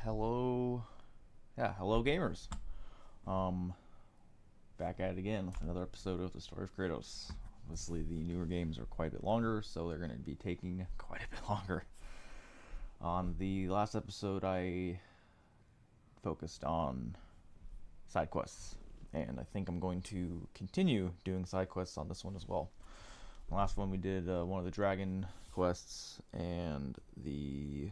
Hello, hello gamers. Um, Back at it again with another episode of the story of Kratos. Obviously, the newer games are quite a bit longer, so they're going to be taking quite a bit longer. On the last episode, I focused on side quests, and I think I'm going to continue doing side quests on this one as well. The last one we did one of the dragon quests and the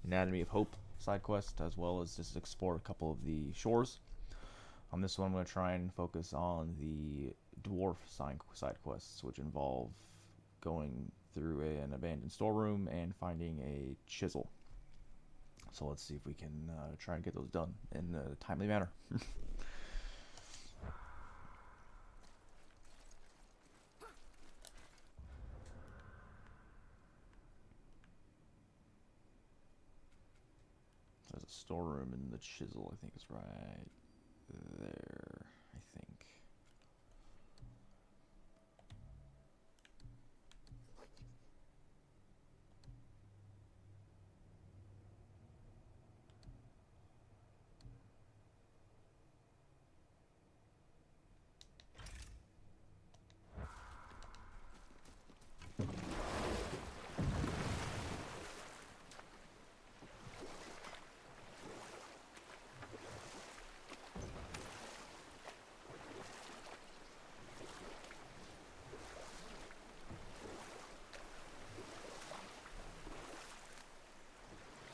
Anatomy of Hope side quest, as well as just explore a couple of the shores. On this one, I'm going to try and focus on the dwarf side quests, which involve going through an abandoned storeroom and finding a chisel. So let's see if we can try and get those done in a timely manner. There's a storeroom in the chisel, I think is right there, I think.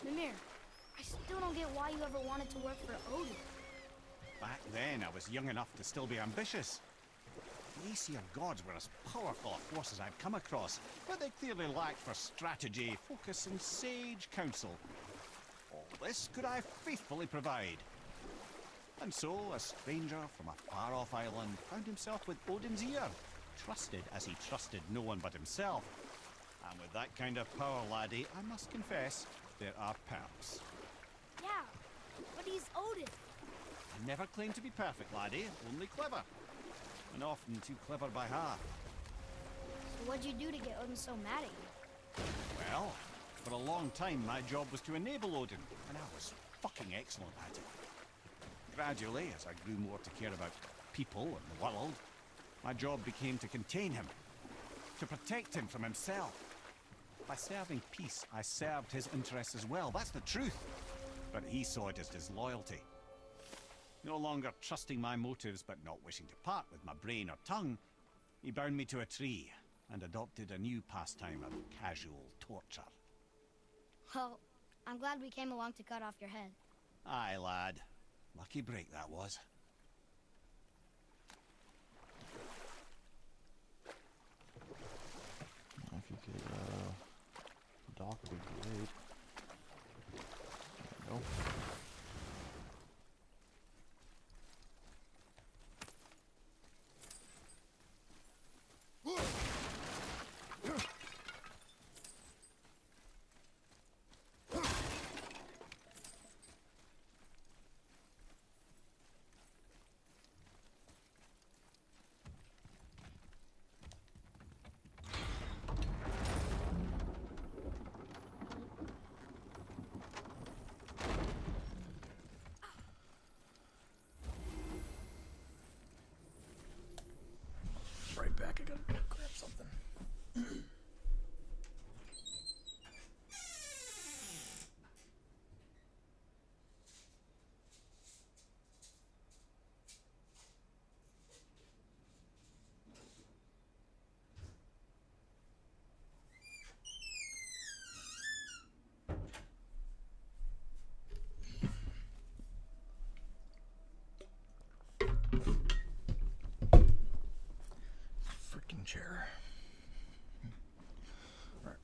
Mimir, I still don't get why you ever wanted to work for Odin. Back then, I was young enough to still be ambitious. The Aesir gods were as powerful a force as I've come across, but they clearly lacked for strategy, focus, and sage counsel. All this could I faithfully provide. And so, a stranger from a far-off island found himself with Odin's ear, trusted as he trusted no one but himself. And with that kind of power, laddie, I must confess, there are perks. Yeah, but he's Odin. I never claimed to be perfect, laddie, only clever. And often too clever by half. So what'd you do to get Odin so mad at you? Well, for a long time my job was to enable Odin, and I was fucking excellent at it. Gradually, as I grew more to care about people and the world, my job became to contain him, to protect him from himself. By serving peace, I served his interests as well, that's the truth. But he saw it as disloyalty. No longer trusting my motives, but not wishing to part with my brain or tongue, he bound me to a tree and adopted a new pastime of casual torture. Well, I'm glad we came along to cut off your head. Aye, lad. Lucky break that was. If you could dock would be great. There we go. Right back, I gotta grab something. Freaking chair. Alright.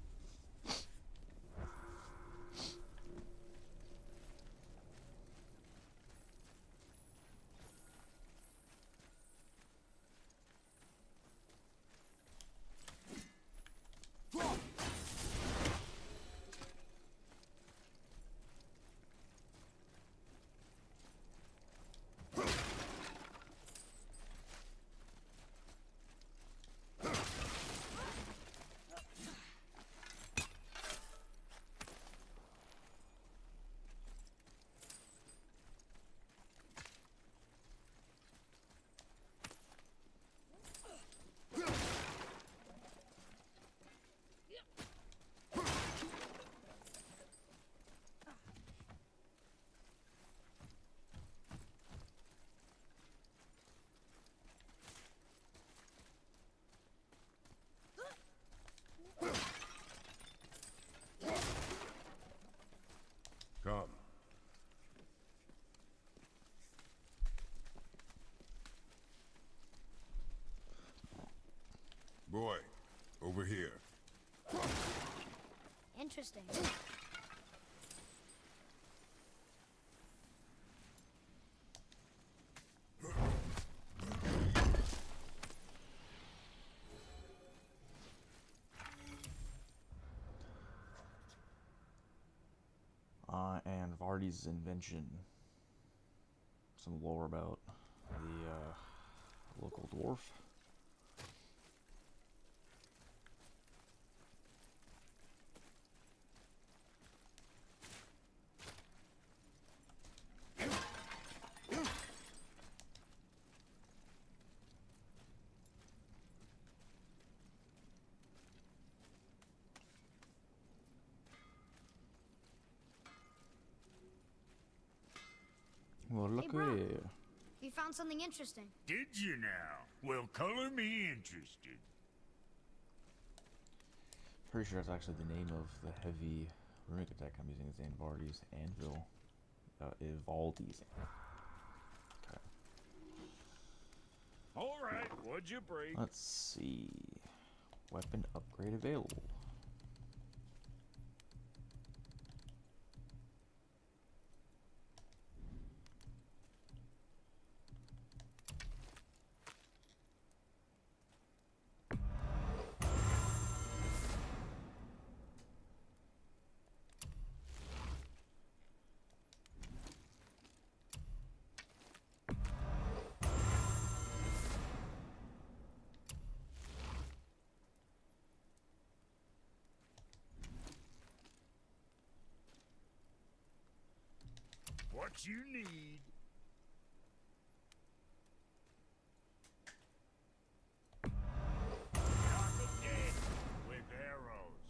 interesting. And Vardy's invention. Some lore about the local dwarf. Well, look bro. here. You found something interesting. Did you now? Well, color me interested. Pretty sure that's actually the name of the heavy runic attack I'm using. Is Vardy's Anvil. Ivaldi's. Okay. Alright, what'd you break? Let's see. Weapon upgrade available. What you need. Knock 'em dead with arrows.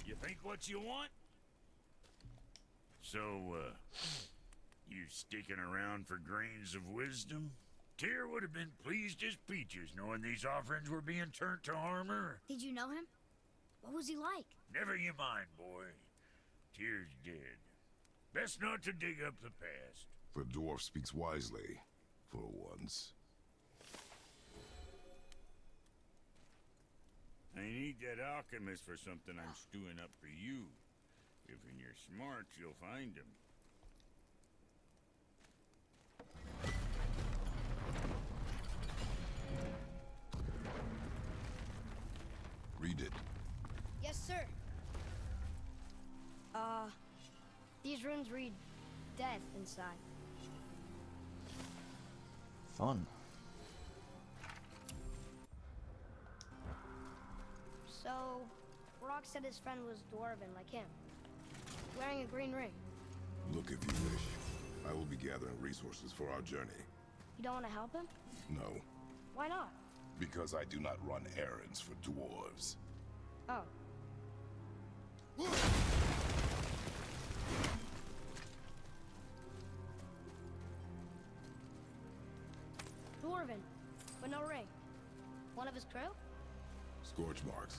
You think what you want? So, you sticking around for grains of wisdom? Tyr would have been pleased as peaches knowing these offerings were being turned to armor. Did you know him? What was he like? Never you mind, boy. Tyr's dead. Best not to dig up the past. The dwarf speaks wisely, for once. I need that alchemist for something I'm stewing up for you. If in your smarts, you'll find him. Read it. Yes, sir. These runes read death inside. Fun. So, Rock said his friend was dwarven like him, wearing a green ring. Look if you wish. I will be gathering resources for our journey. You don't want to help him? No, Why not? because I do not run errands for dwarves. Oh. Dwarven, but no ring. One of his crew? Scorch marks.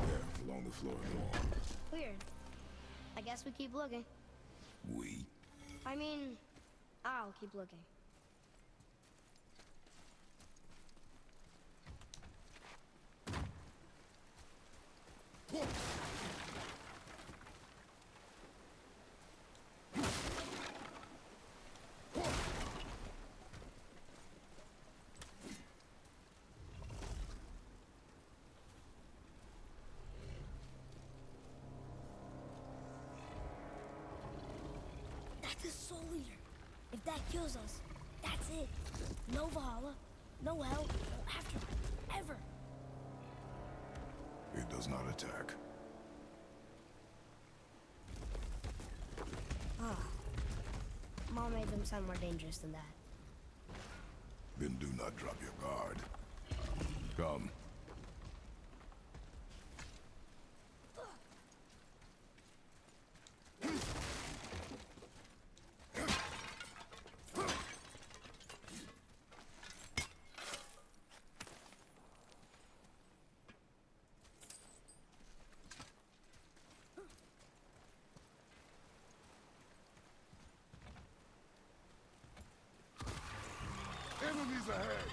There, along the floor and wall. Weird. I guess we keep looking. We? I mean, I'll keep looking. That's a soul eater. If that kills us, that's it. No Valhalla, no hell, no afterlife, ever. It does not attack. Ah. Mom made them sound more dangerous than that. Then do not drop your guard. Come. Enemies ahead!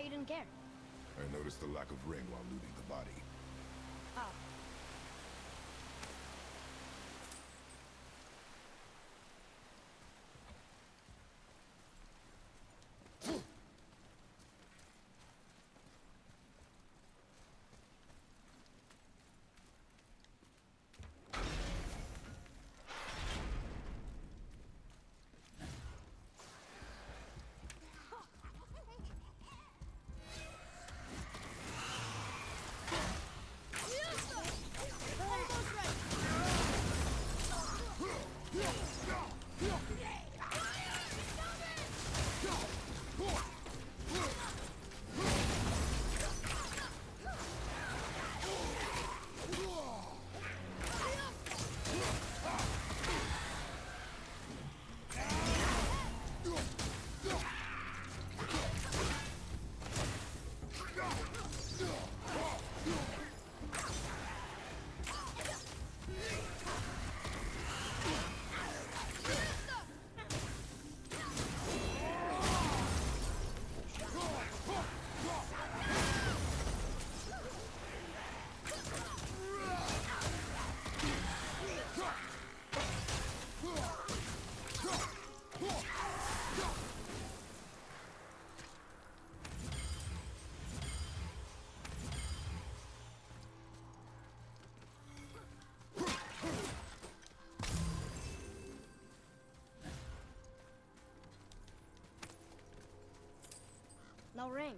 You didn't care. I noticed the lack of ring while looting the body. Oh. No ring.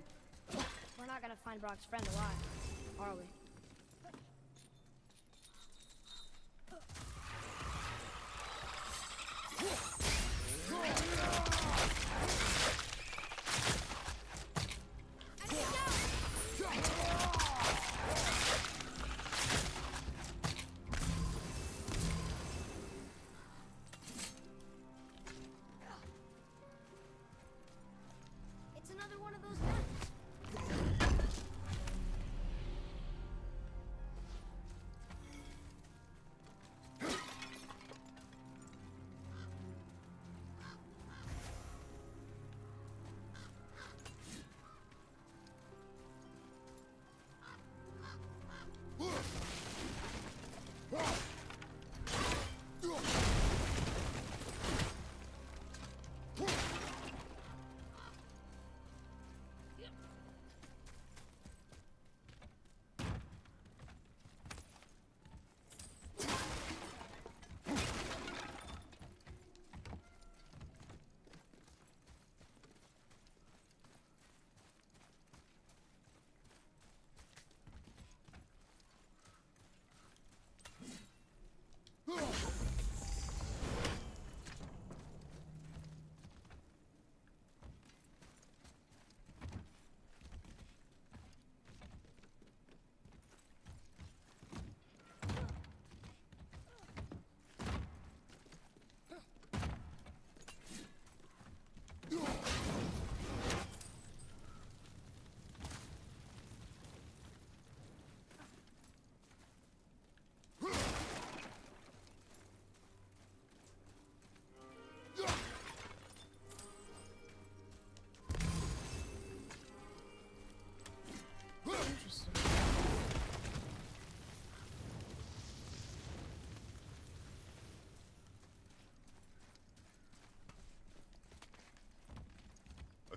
We're not gonna find Brock's friend alive, are we? It's another one of those maps.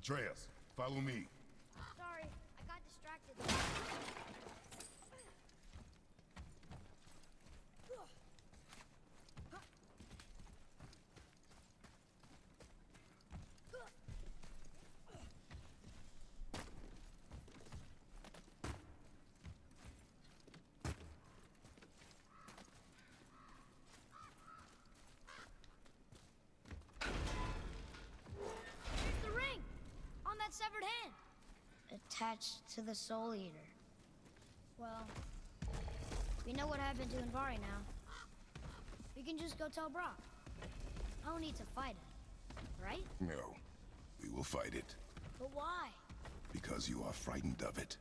Atreus, follow me. Sorry, I got distracted. It's the ring! On that severed hand! Attached to the Soul Eater. Well, we know what happened to Invari now. We can just go tell Brock. I don't need to fight it, right? No, we will fight it, But why? because you are frightened of it.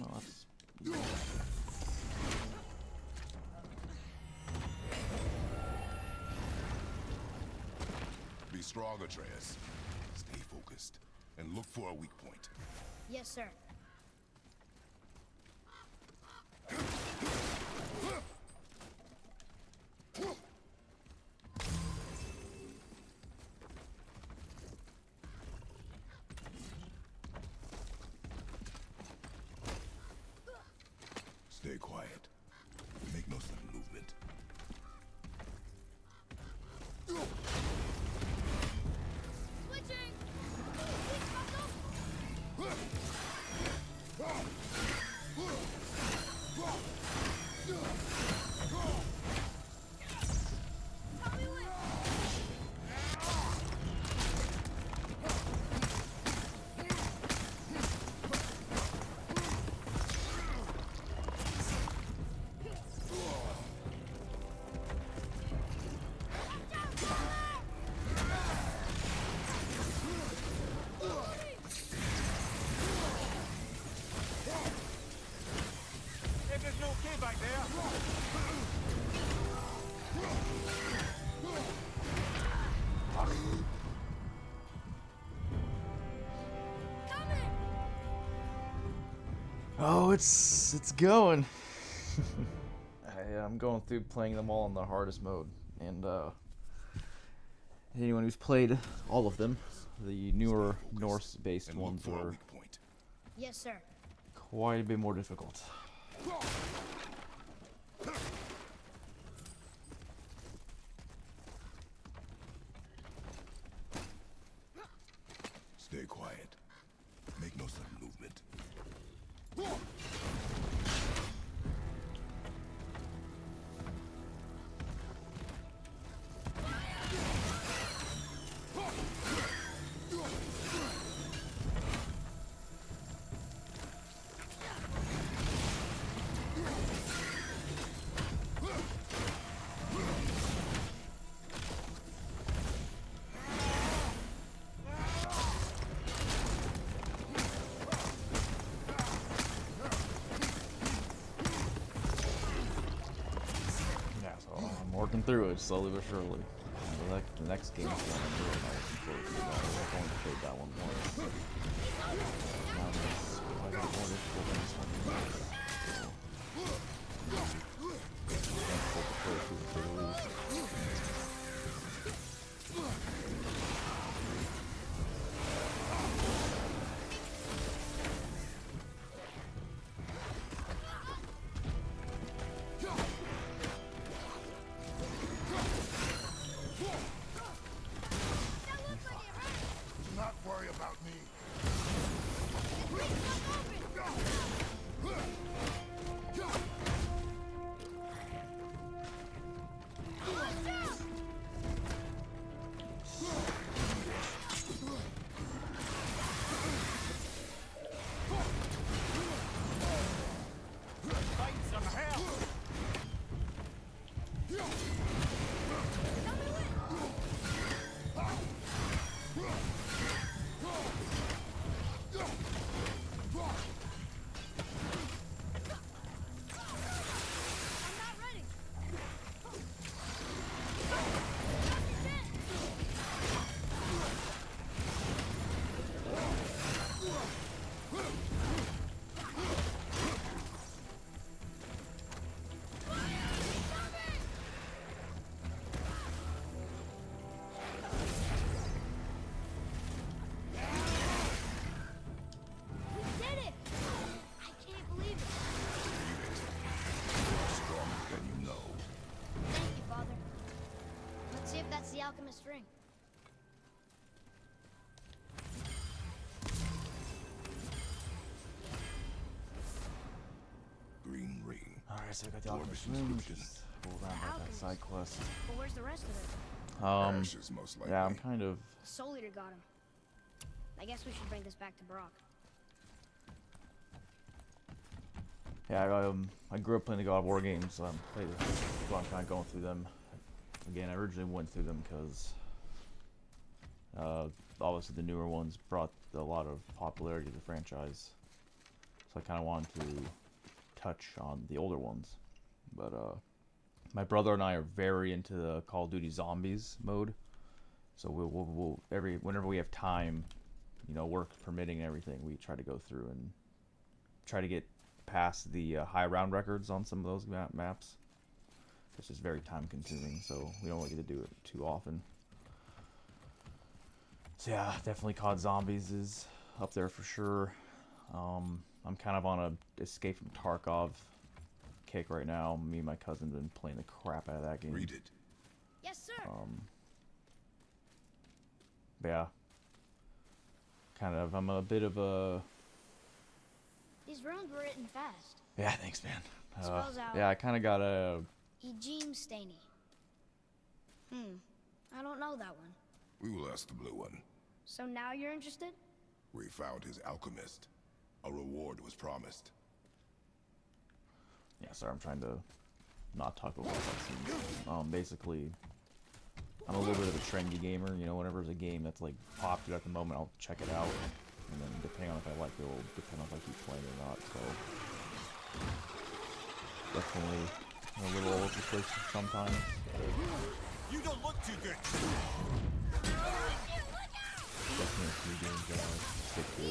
No, that's... Be strong, Atreus. Stay focused and look for a weak point. Yes, sir. Stay quiet. Make no sudden movement. Switching! Please, Help me win! Everything okay back there? Coming! Oh, it's going. I'm going through playing them all in the hardest mode, and anyone who's played all of them, the newer Norse-based And look ones for a are weak point. Yes, sir. quite a bit more difficult. Stay quiet. Make no sudden movement. Yeah, so I'm working through it slowly but surely. And the next game's going to be really nice. We're going to play that one once. Now it's quite a bit more difficult than this one. Thankful to play through the least. Do not worry about me. Fight some hell! I'm not ready. We did it! I can't believe it. You're stronger than you know. Thank you, Father. Let's see if that's the alchemist ring. Green ring. Alright, so I got the Your alchemist mission's ring, finished. just go around that Alchemist. side quest. But where's the rest of it? Ashes, most likely. Yeah, I'm kind of... The Soul Eater got him. I guess we should bring this back to Brock. Yeah, I grew up playing the God of War games, so so I'm kind of going through them. Again, I originally went through them because obviously the newer ones brought a lot of popularity to the franchise. so I kind of wanted to touch on the older ones. But my brother and I are very into the Call of Duty Zombies mode, so we'll whenever we have time, you know, work permitting and everything, we try to go through and try to get past the high round records on some of those maps. It's just very time consuming, so we don't really get to do it too often. So yeah, definitely COD Zombies is up there for sure. I'm kind of on a Escape from Tarkov kick right now. Me and my cousin have been playing the crap out of that game. Read it. Yes, sir. But yeah, kind of. I'm a bit of a. These runes were written fast. Yeah, thanks, man. Spells out. Yeah, I kind of got a. Eugene Staney. I don't know that one. We will ask the blue one. So now you're interested? We found his alchemist. A reward was promised. Yeah, sorry, I'm trying to not talk over the cutscene. Basically, I'm a little bit of a trendy gamer. You know, whenever there's a game that's like popular at the moment, I'll check it out, and then depending on if I like it, will depend on if I keep playing or not. So definitely a little over the place sometimes. You don't look too good. Definitely a few games that I stick to.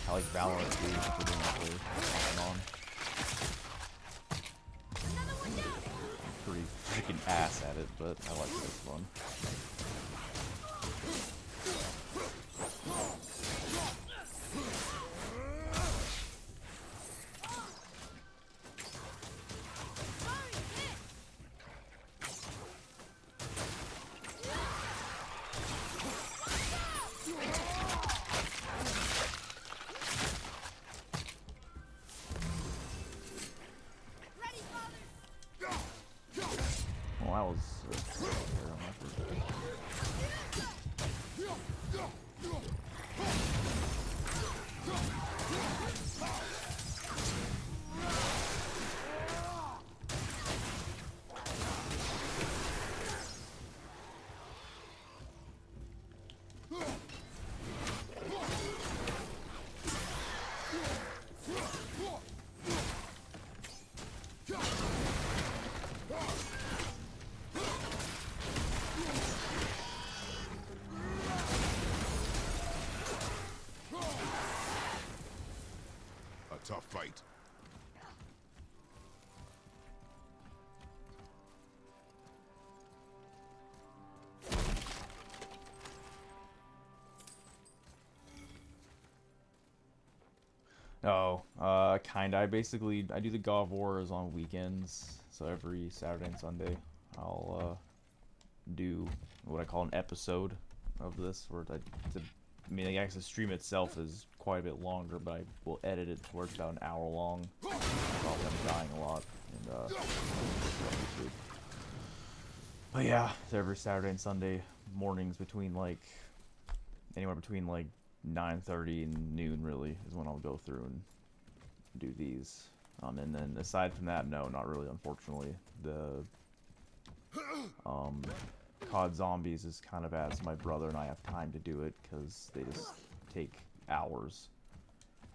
I like Valorant too, if we're doing that way off and on. I'm pretty freaking ass at it, but I like it. It's fun. Well, that was A tough fight. No, kinda. I do the God of Wars on weekends, so every Saturday and Sunday I'll do what I call an episode of this, where I mean, I guess the stream itself is quite a bit longer, but I will edit it to where it's about an hour long. Probably I'm dying a lot, and YouTube. But yeah, so every Saturday and Sunday mornings between like anywhere between like 9:30 and noon really is when I'll go through and do these. And then aside from that, no, not really, unfortunately. The COD Zombies is kind of as my brother and I have time to do it, because they just take hours.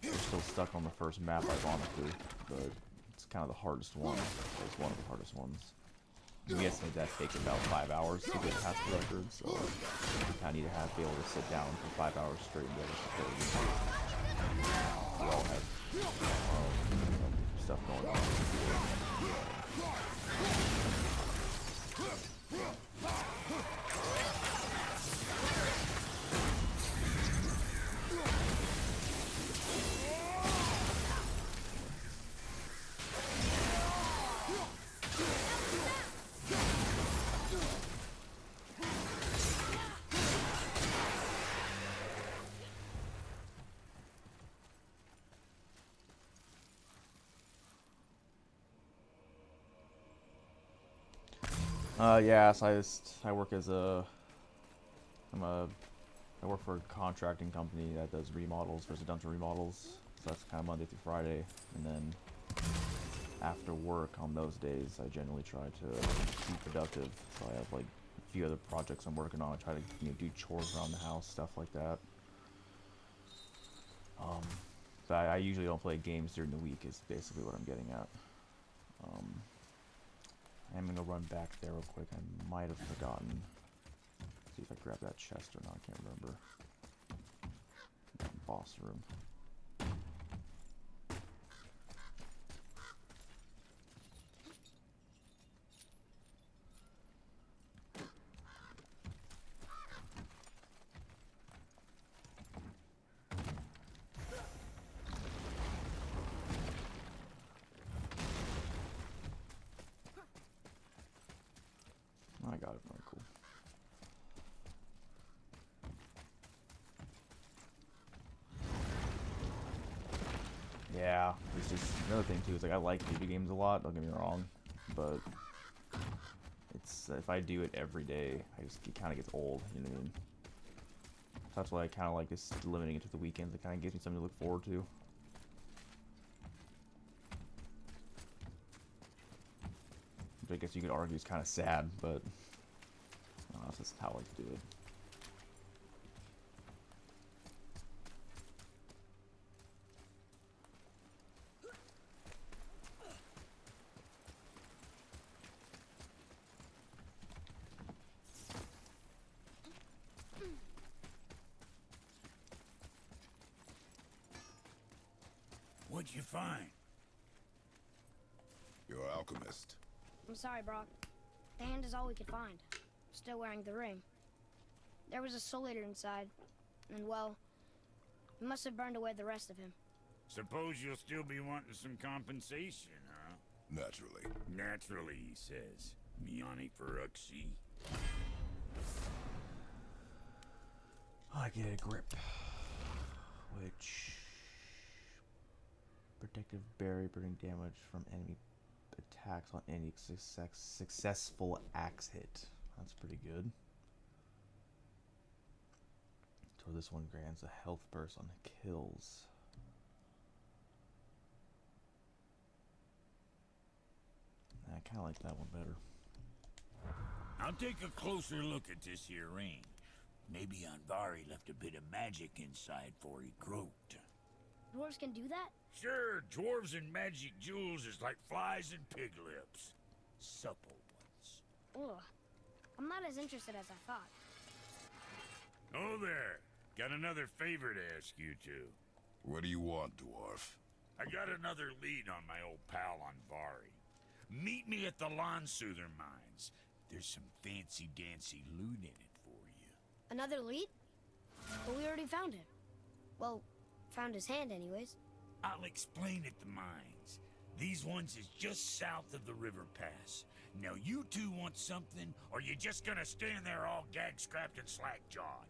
We're still stuck on the first map, ironically, but it's kind of the hardest one. It's one of the hardest ones. I'm guessing that takes about 5 hours to get past the record, so you kind of need to be able to sit down for 5 hours straight and be able to play the game. We all have stuff going on. Yeah, so I work as I work for a contracting company that does remodels, residential remodels. So that's kind of Monday through Friday, and then after work on those days, I generally try to be productive. So I have like a few other projects I'm working on. I try to do chores around the house, stuff like that. So I usually don't play games during the week. Is basically what I'm getting at. I'm gonna run back there real quick. I might have forgotten. See if I grab that chest or not. I can't remember. Boss room. I got it. Very cool. Yeah, it's just another thing too. It's like I like video games a lot. Don't get me wrong, but it's if I do it every day, it kind of gets old. You know what I mean? That's why I kind of like just limiting it to the weekends. It kind of gives me something to look forward to. Which I guess you could argue is kind of sad, but that's just how I like to do it. What'd you find? You're an alchemist. I'm sorry, Brock. The hand is all we could find. Still wearing the ring. There was a soul eater inside, and well, we must have burned away the rest of him. Suppose you'll still be wanting some compensation, huh? Naturally. Naturally, he says. Miani Feruxi. I get a grip, which protective barrier, burning damage from enemy attacks on any successful axe hit. That's pretty good. So this one grants a health burst on kills. I kind of like that one better. I'll take a closer look at this here ring. Maybe Anvari left a bit of magic inside before he croaked. Dwarves can do that? Sure, dwarves and magic jewels is like flies and pig lips. Supple ones. Ugh. I'm not as interested as I thought. Oh there. Got another favor to ask you two. What do you want, dwarf? I got another lead on my old pal Anvari. Meet me at the Lawn Soother Mines. There's some fancy-dancy loot in it for you. Another lead? But we already found him. Well, found his hand anyways. I'll explain at the mines. These ones is just south of the river pass. Now you two want something, or you just gonna stand there all gag-scrapped and slack-jawed?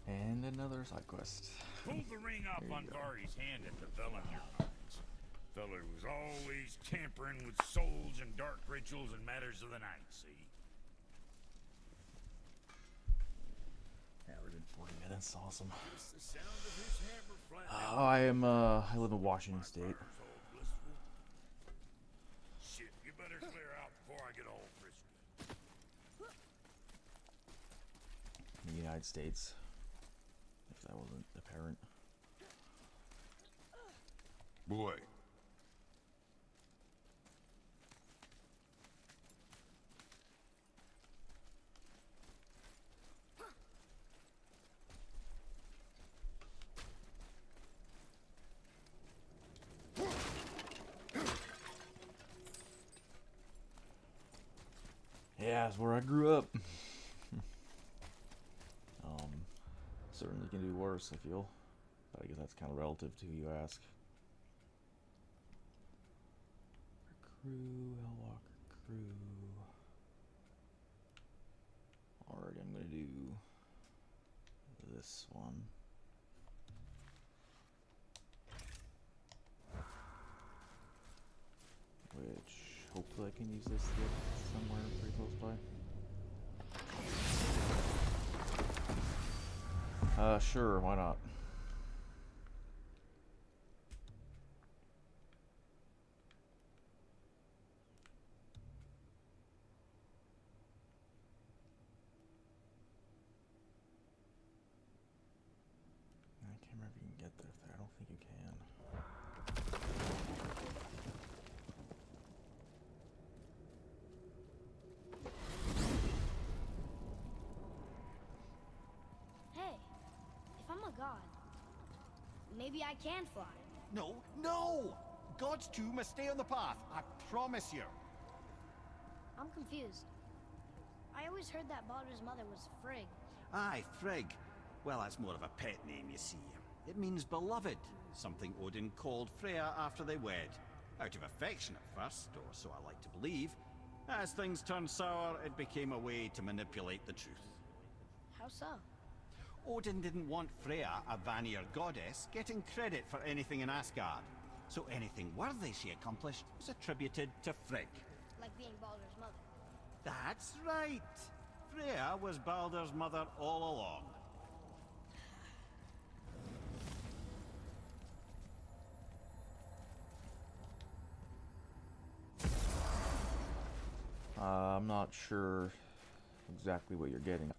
And another side quest. Pulled the ring off on Vari's hand at the Vellner mines. Feller was always tampering with souls and dark rituals and matters of the night, see? Yeah, we're doing 40 minutes. Awesome. It's the sound of his hammer flat. I live in Washington State. Shit, you better clear out before I get all frisky. In the United States. If that wasn't apparent. Boy. Yeah, it's where I grew up. Certainly can do worse, I feel. But I guess that's kind of relative to who you ask. Crew, Hellwalker crew. Alright, I'm gonna do this one. Which, hopefully I can use this to get somewhere pretty close by. Sure, why not? god. Maybe I can fly. No, no! Gods too must stay on the path, I promise you. I'm confused. I always heard that Baldur's mother was Frigg. Aye, Frigg. Well, that's more of a pet name, you see. It means beloved, something Odin called Freya after they wed. Out of affection at first, or so I like to believe. As things turned sour, it became a way to manipulate the truth. How so? Odin didn't want Freya, a Vanir goddess, getting credit for anything in Asgard. So anything worthy she accomplished was attributed to Frigg. Like being Baldur's mother. That's right! Freya was Baldur's mother all along. I'm not sure exactly what you're getting.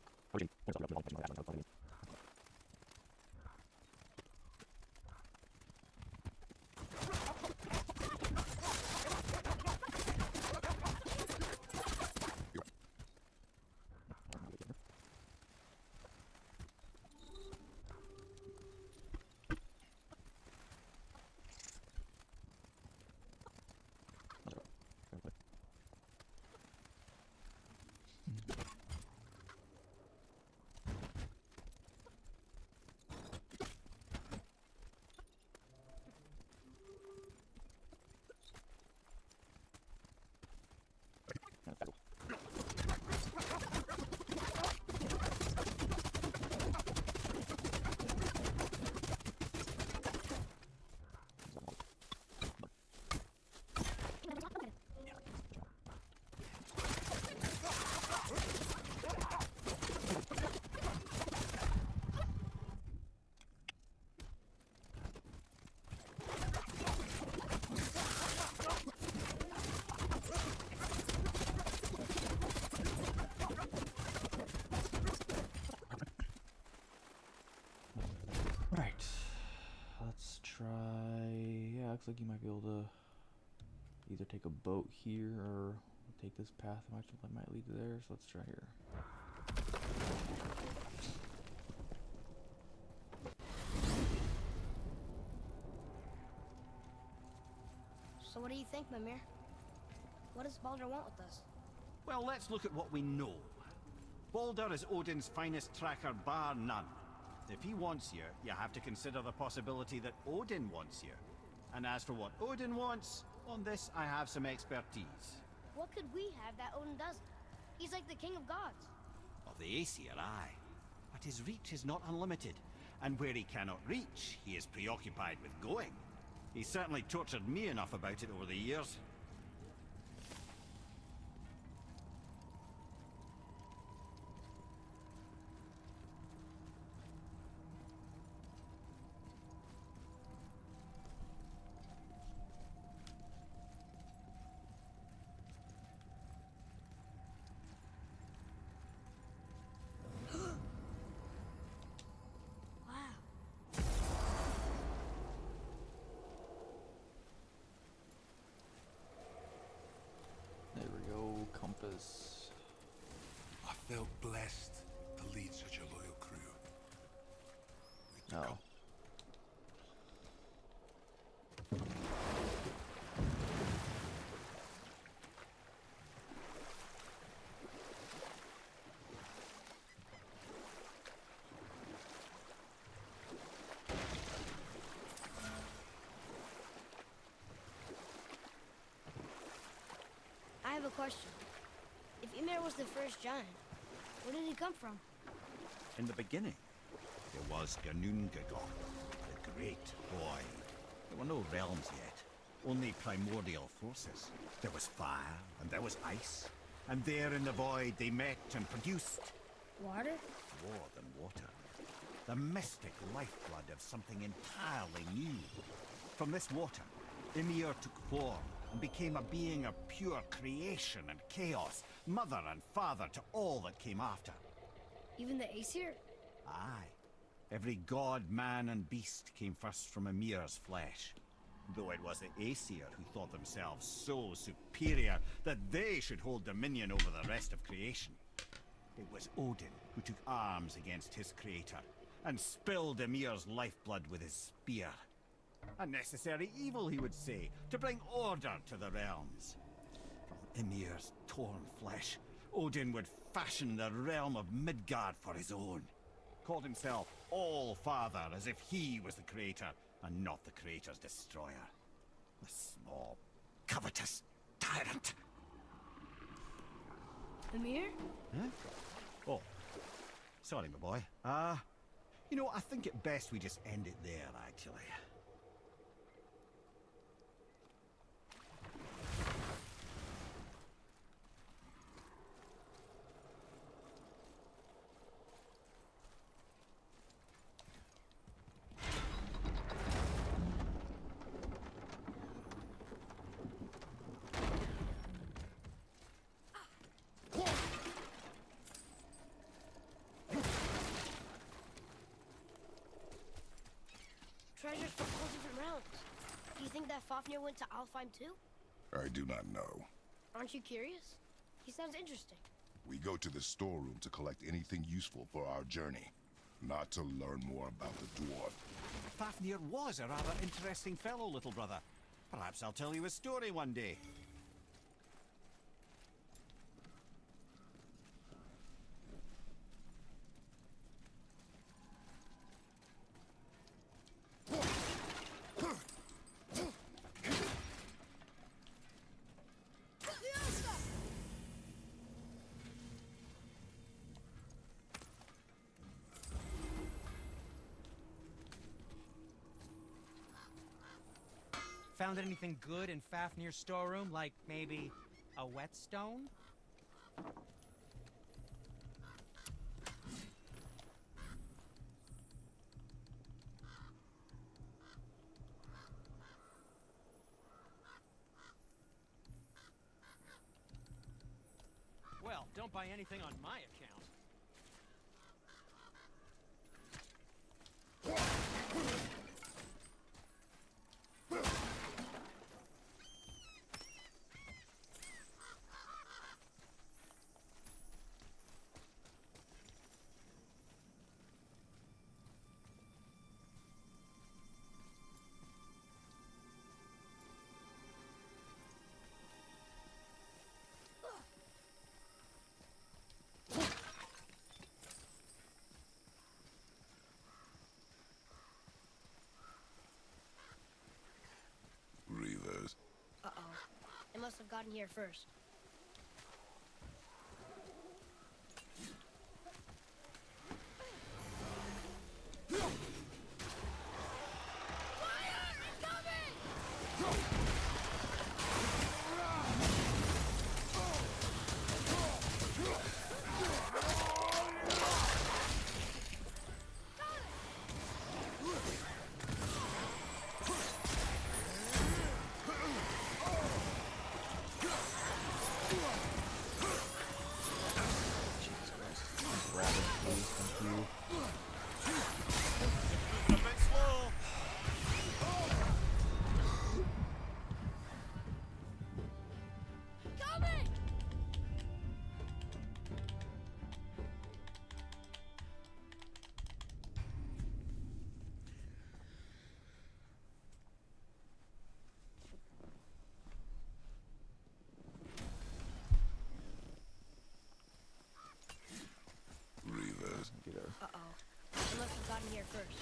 Right. Let's try... Yeah, looks like you might be able to either take a boat here or take this path that might lead to there. So let's try here. So what do you think, Mimir? What does Baldur want with us? Well, let's look at what we know. Baldur is Odin's finest tracker, bar none. If he wants you, you have to consider the possibility that Odin wants you. And as for what Odin wants, on this I have some expertise. What could we have that Odin doesn't? He's like the king of gods. Of the Aesir, aye. But his reach is not unlimited. And where he cannot reach, he is preoccupied with going. He's certainly tortured me enough about it over the years. Wow. There we go. Compass. I felt blessed to lead such a loyal crew. We took Oh. up I have a question. If Ymir was the first giant, where did he come from? In the beginning, there was Ginnungagap, the Great Void. There were no realms yet, only primordial forces. There was fire, and there was ice. And there in the void they met and produced Water? more than water. The mystic lifeblood of something entirely new. From this water, Ymir took form and became a being of pure creation and chaos, mother and father to all that came after. Even the Aesir? Aye. Every god, man, and beast came first from Ymir's flesh. Though it was the Aesir who thought themselves so superior that they should hold dominion over the rest of creation. It was Odin who took arms against his creator, and spilled Emir's lifeblood with his spear. A necessary evil, he would say, to bring order to the realms. From Emir's torn flesh, Odin would fashion the realm of Midgard for his own. Called himself All-Father, as if he was the creator and not the creator's destroyer. A small, covetous tyrant. Amir? Huh? Oh, sorry, my boy. You know, I think it best we just end it there, actually. Treasures from all different realms. Do you think that Fafnir went to Alfheim too? I do not know. Aren't you curious? He sounds interesting. We go to the storeroom to collect anything useful for our journey, not to learn more about the dwarf. Fafnir was a rather interesting fellow, little brother. Perhaps I'll tell you a story one day. Found anything good in Fafnir's storeroom, like maybe a whetstone? Well, don't buy anything on my account. Reavers. Uh-oh. They must have gotten here first. A bit slow. Coming! Reavers. Get her. Uh-oh. They must have gotten here first.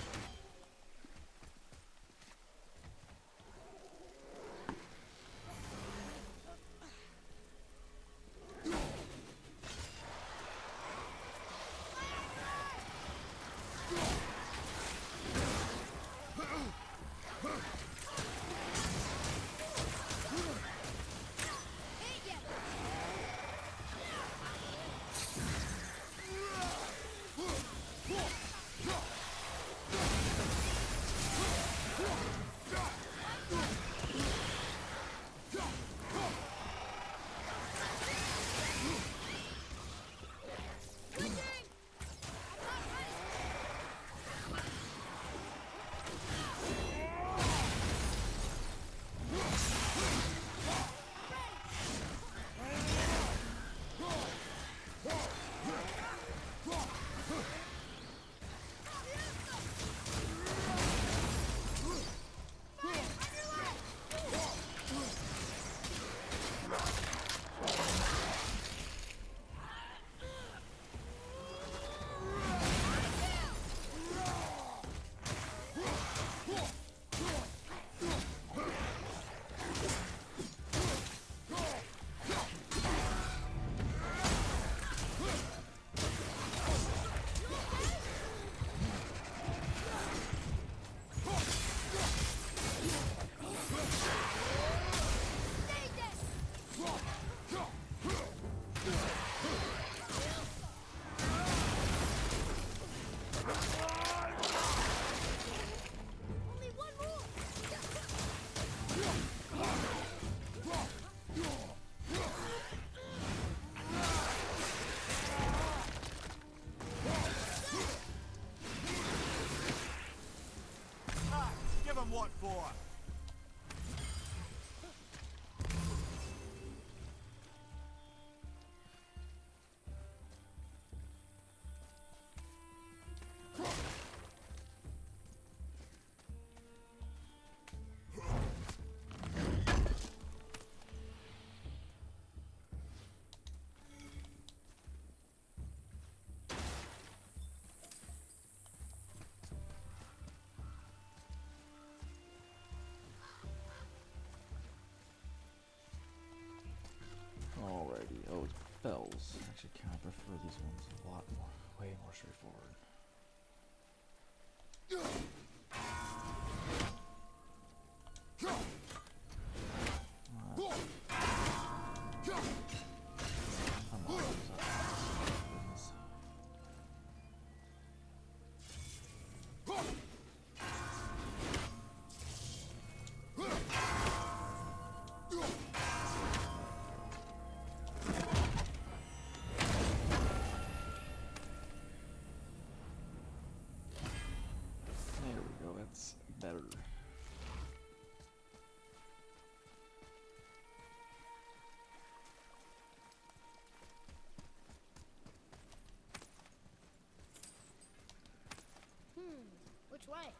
spells. Actually, kind of prefer these ones a lot more, way more straightforward. Come on, goodness. There we go, that's better. Which way?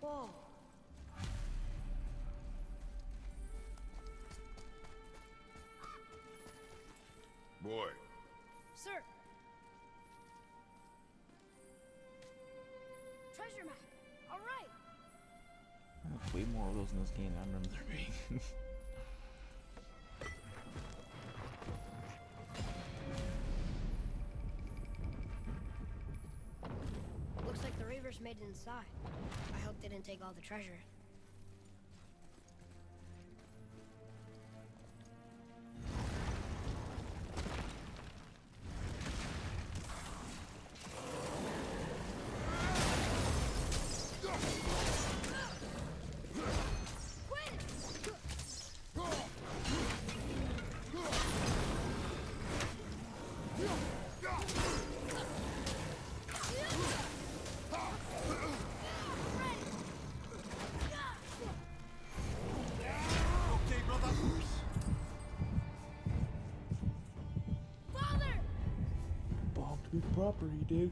Whoa. Boy, Sir. Treasure map. All right. There's way more of those in this game than I remember there being. Looks like the Reavers made it inside. I hope they didn't take all the treasure. Okay, brother. Father! Bombed big property, dude.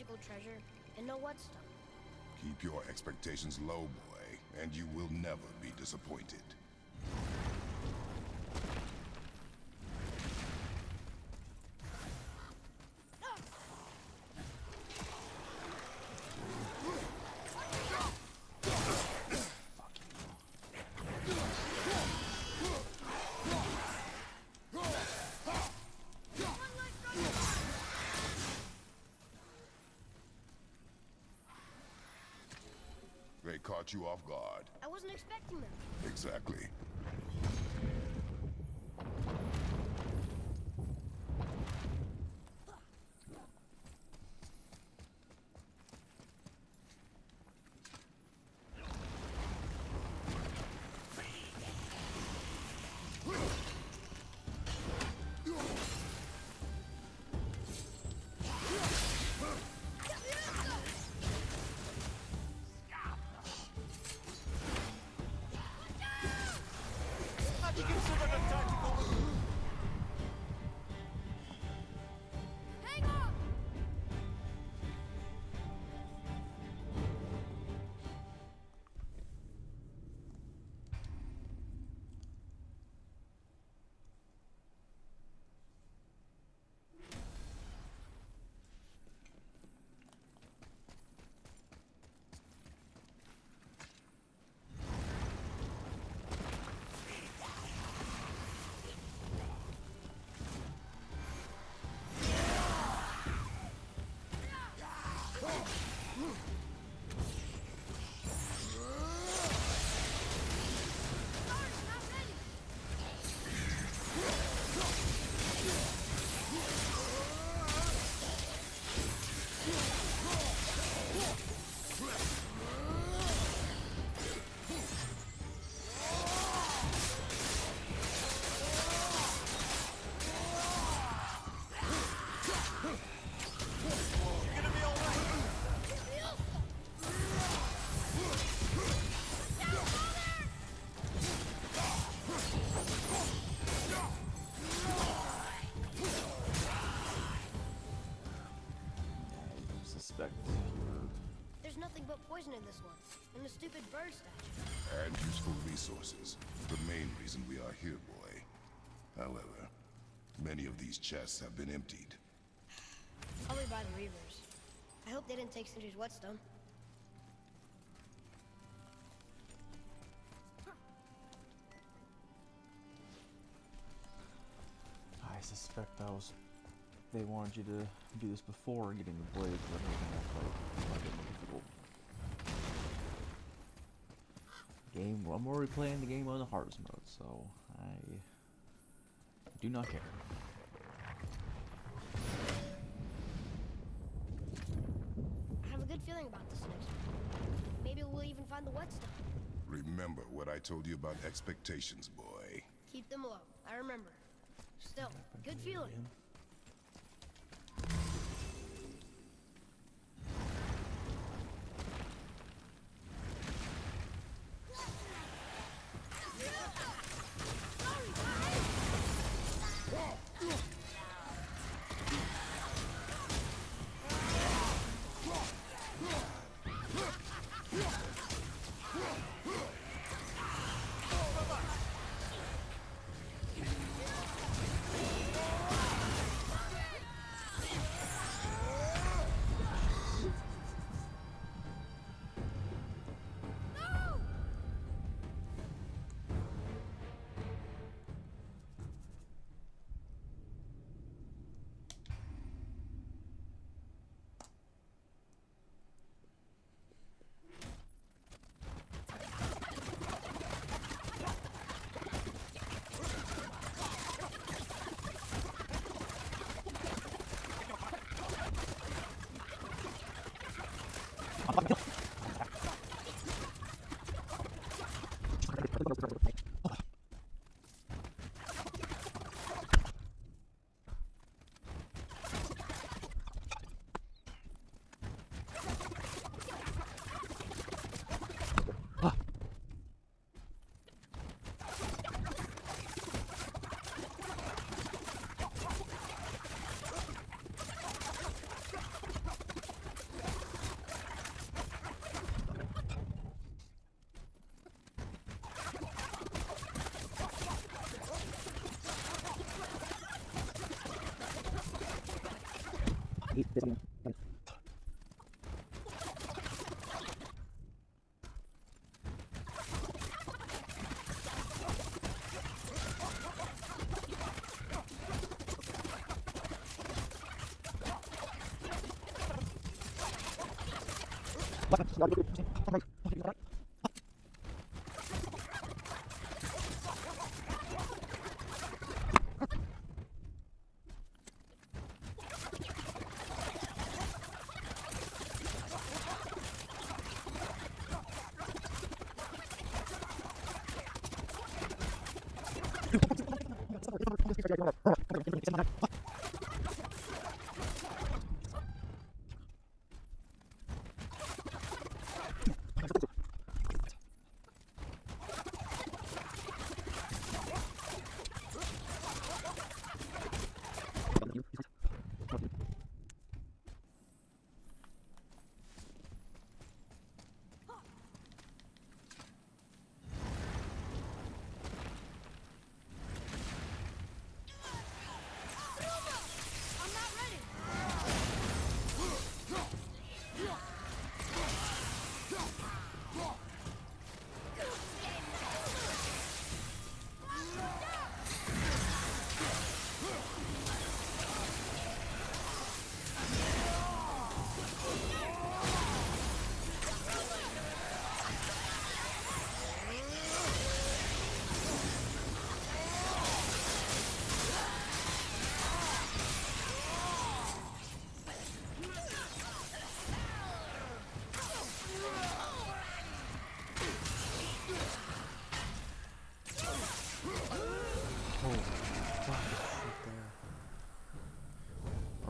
magical treasure and no whetstone. Keep your expectations low, boy, and you will never be disappointed. They caught you off guard. I wasn't expecting them. Exactly. Have you considered a tactical move? Hang on! Suspect There's nothing but poison in this one, and a stupid bird statue. And useful resources. The main reason we are here, boy. However, many of these chests have been emptied. Probably by the Reavers. I hope they didn't take Sindri's whetstone. I suspect they wanted you to do this before getting the blades, but making that fight a bit more difficult. I'm already playing the game on the hardest mode, so I do not care. I have a good feeling about this next one. Maybe we'll even find the whetstone. Remember what I told you about expectations, boy. Keep them low. I remember. Still, good feeling. I'm not ready.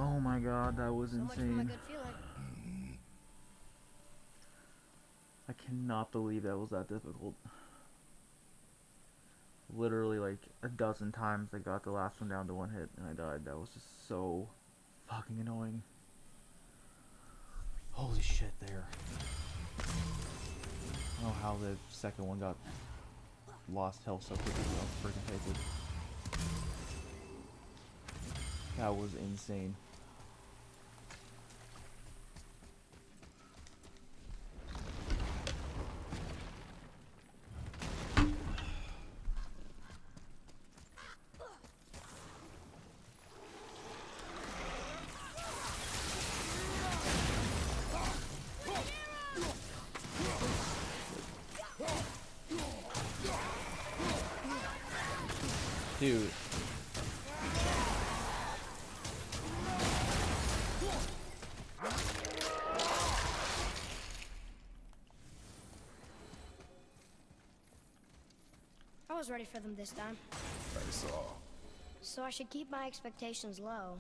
Oh my god, that was So much for my insane. good feeling. I cannot believe that was that difficult. Literally like a dozen times I got the last one down to one hit and I died. That was just so fucking annoying. Holy shit there. I don't know how the second one got lost health so quickly. I was freaking take it. That was insane. Dude. I was ready for them this time. I saw. So I should keep my expectations low,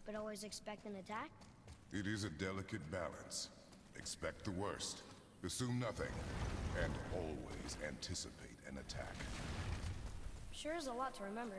but always expect an attack? It is a delicate balance. Expect the worst, assume nothing, and always anticipate an attack. Sure is a lot to remember.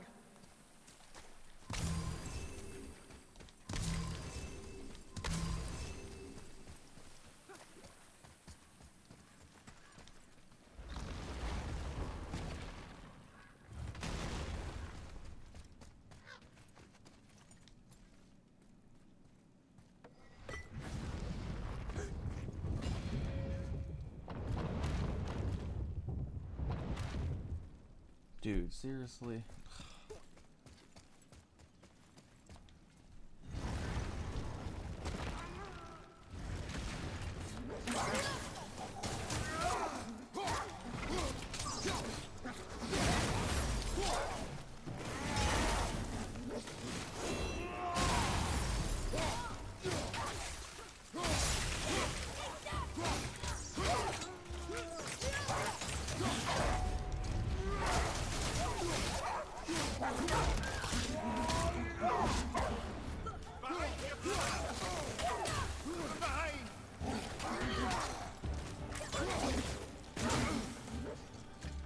Dude, seriously?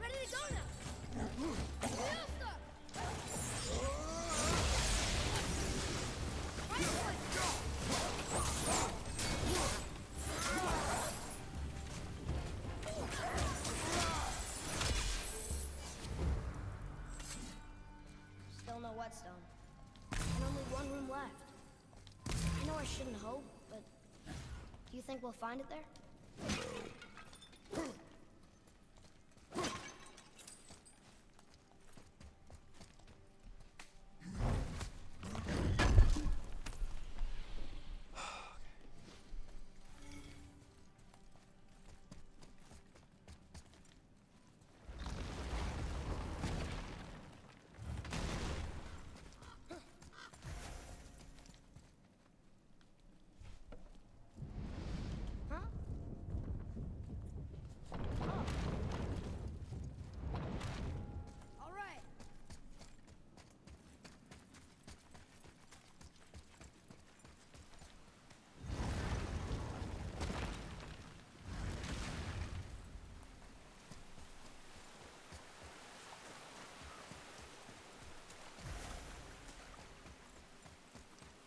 Ready to go now! Still no whetstone. And only one room left. I know I shouldn't hope, but do you think we'll find it there? Huh? Oh. All right.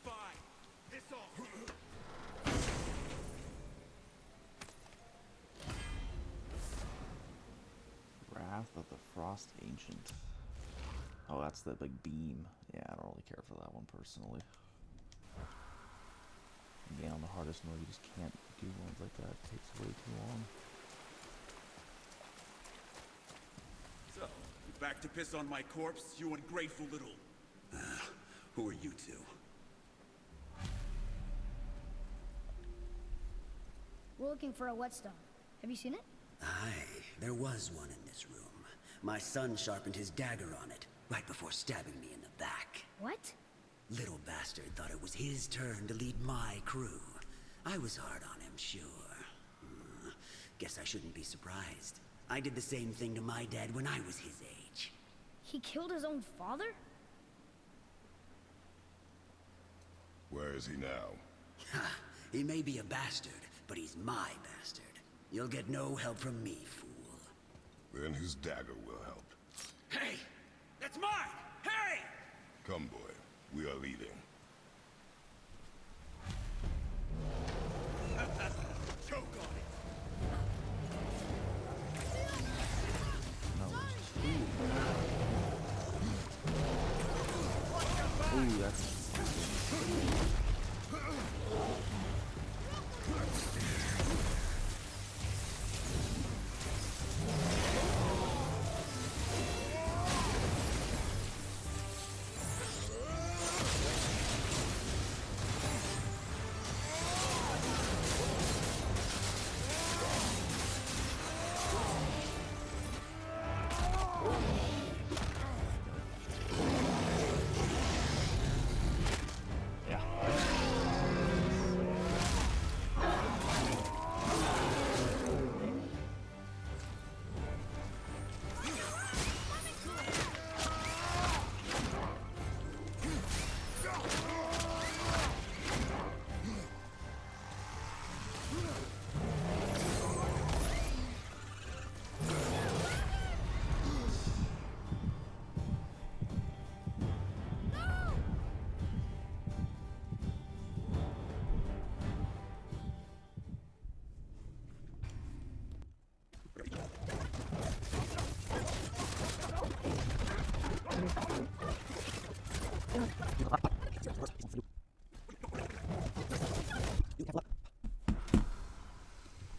Fine. Piss off. Wrath of the Frost Ancient. Oh, that's the big beam. Yeah, I don't really care for that one personally. Again, on the hardest mode, you just can't do ones like that. It takes way too long. So, you back to piss on my corpse, you ungrateful little... who are you two? We're looking for a whetstone. Have you seen it? Aye, there was one in this room. My son sharpened his dagger on it, right before stabbing me in the back. What? Little bastard thought it was his turn to lead my crew. I was hard on him, sure. Guess I shouldn't be surprised. I did the same thing to my dad when I was his age. He killed his own father? Where is he now? Ha! He may be a bastard, but he's my bastard. You'll get no help from me, fool. Then his dagger will help. Hey! That's mine! Hey! Come, boy. We are leaving. Choke on it! Ooh, that's...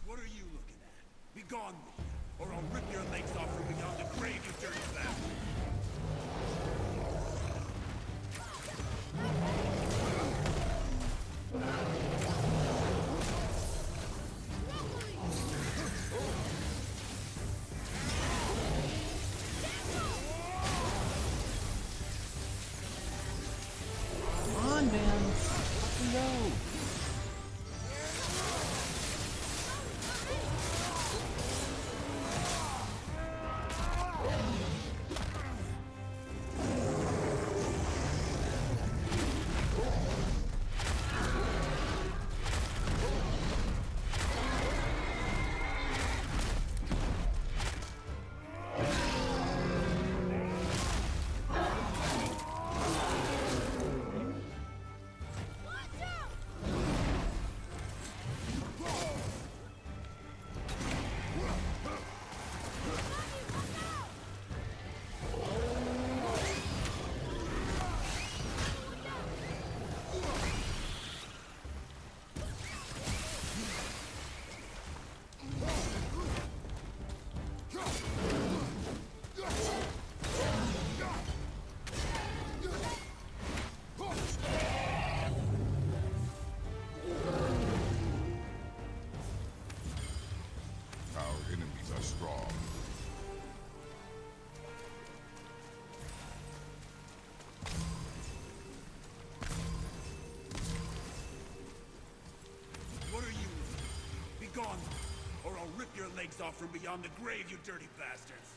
What are you looking at? Be gone with you, or I'll rip your legs off from beyond the grave, you dirty bastard! legs off from beyond the grave, you dirty bastards!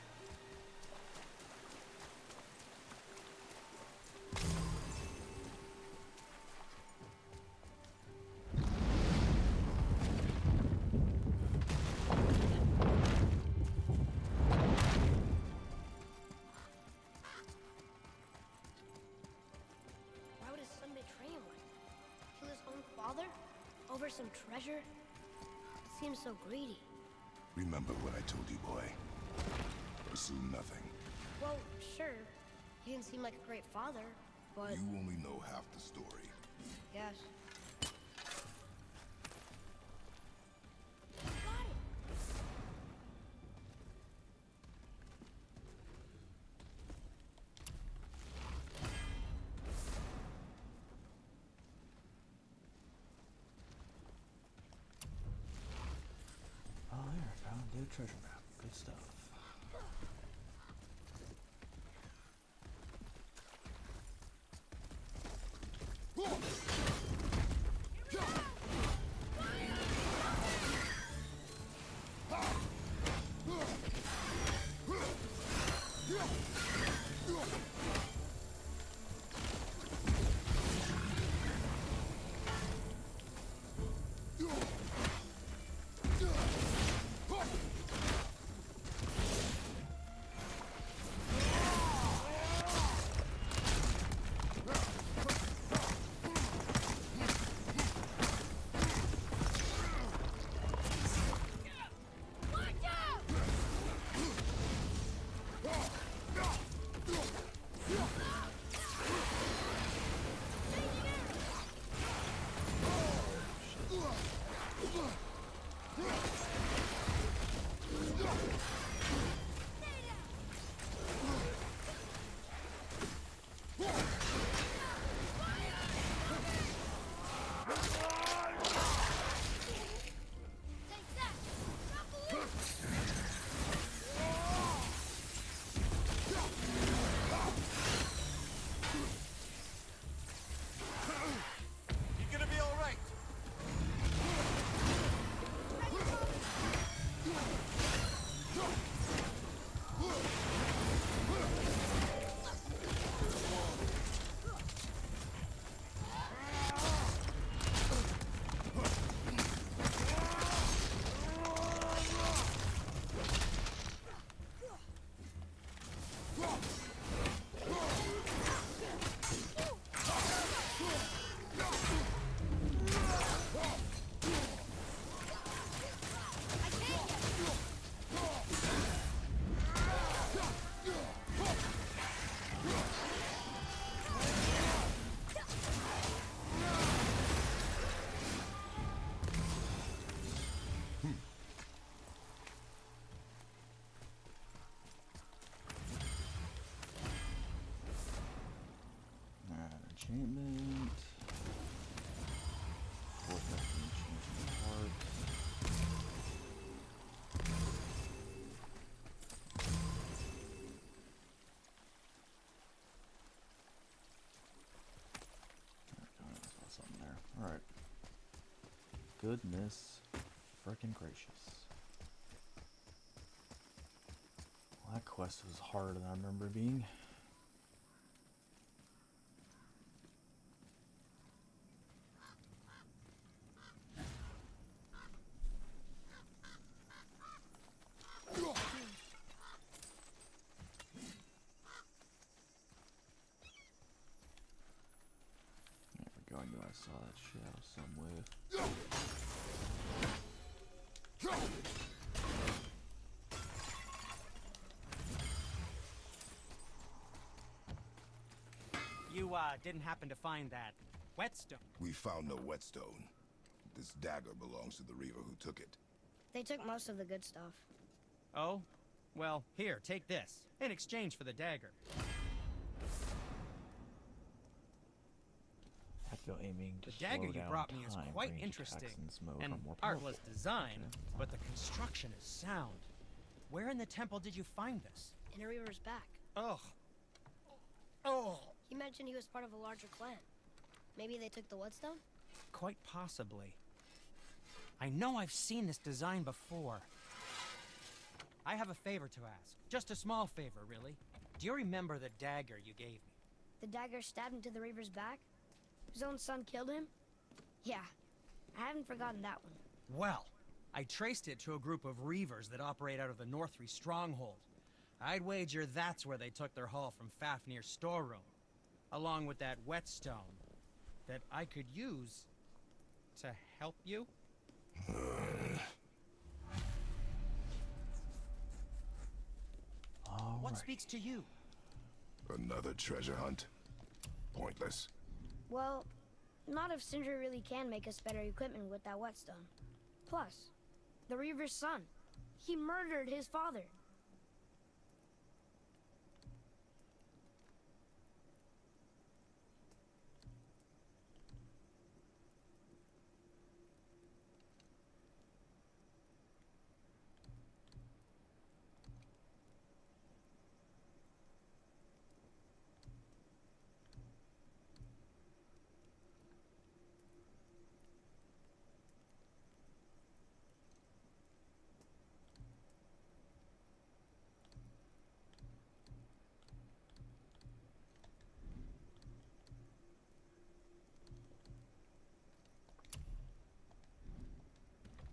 Why would his son betray him like that? Kill his own father? Over some treasure? It seems so greedy. Remember what I told you, boy. Assume nothing. Well, sure. He didn't seem like a great father, but... You only know half the story. Yes. Got it! Oh, there, found the treasure map. Good stuff. You gonna be all right? Enchantment. Fourth enchantment heart. I saw something there. Alright. Goodness frickin' gracious. Well, that quest was harder than I remember being. There we go, I knew I saw that shadow somewhere. You, didn't happen to find that whetstone? We found no whetstone. This dagger belongs to the Reaver who took it. They took most of the good stuff. Oh? Well, here, take this. In exchange for the dagger. I feel aiming to The dagger slow you down brought me is time, quite range interesting. attacks and smoke And are more artless powerful. design, Gotcha. but the construction is sound. Where in the temple did you find this? In a Reaver's back. Ugh. Oh. He mentioned he was part of a larger clan. Maybe they took the whetstone? Quite possibly. I know I've seen this design before. I have a favor to ask. Just a small favor, really. Do you remember the dagger you gave me? The dagger stabbed into the Reaver's back? His own son killed him? Yeah, I haven't forgotten that one. Well, I traced it to a group of Reavers that operate out of the Northry stronghold. I'd wager that's where they took their haul from Fafnir's storeroom, along with that whetstone that I could use to help you. What speaks to you? Another treasure hunt? Pointless. Well, not if Sindri really can make us better equipment with that whetstone. Plus, the Reaver's son. He murdered his father.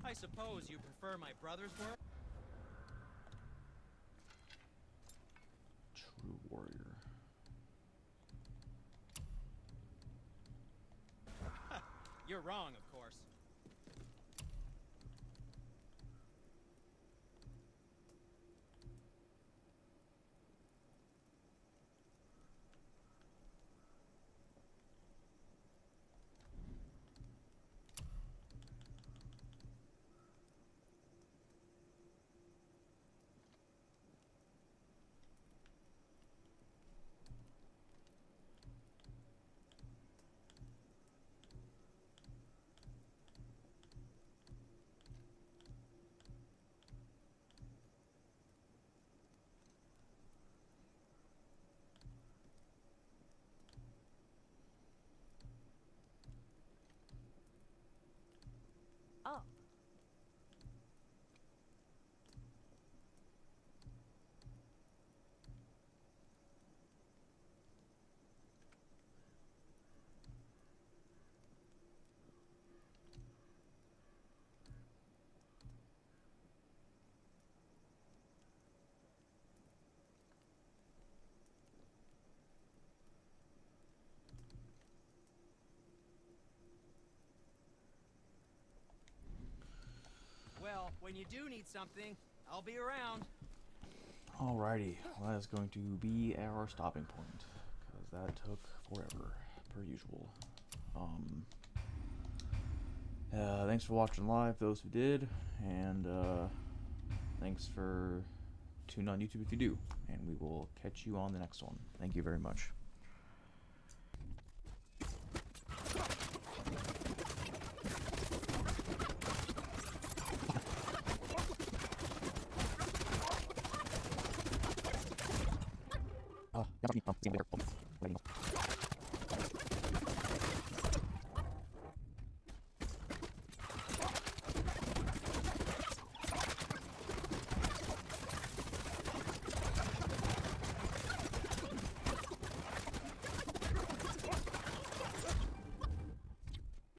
I suppose you prefer my brother's work? True warrior. You're wrong, of course. Oh. Well, when you do need something, I'll be around. Alrighty, well, that is going to be our stopping point, because that took forever, per usual. Thanks for watching live, those who did, and thanks for tuning on YouTube if you do, and we will catch you on the next one. Thank you very much.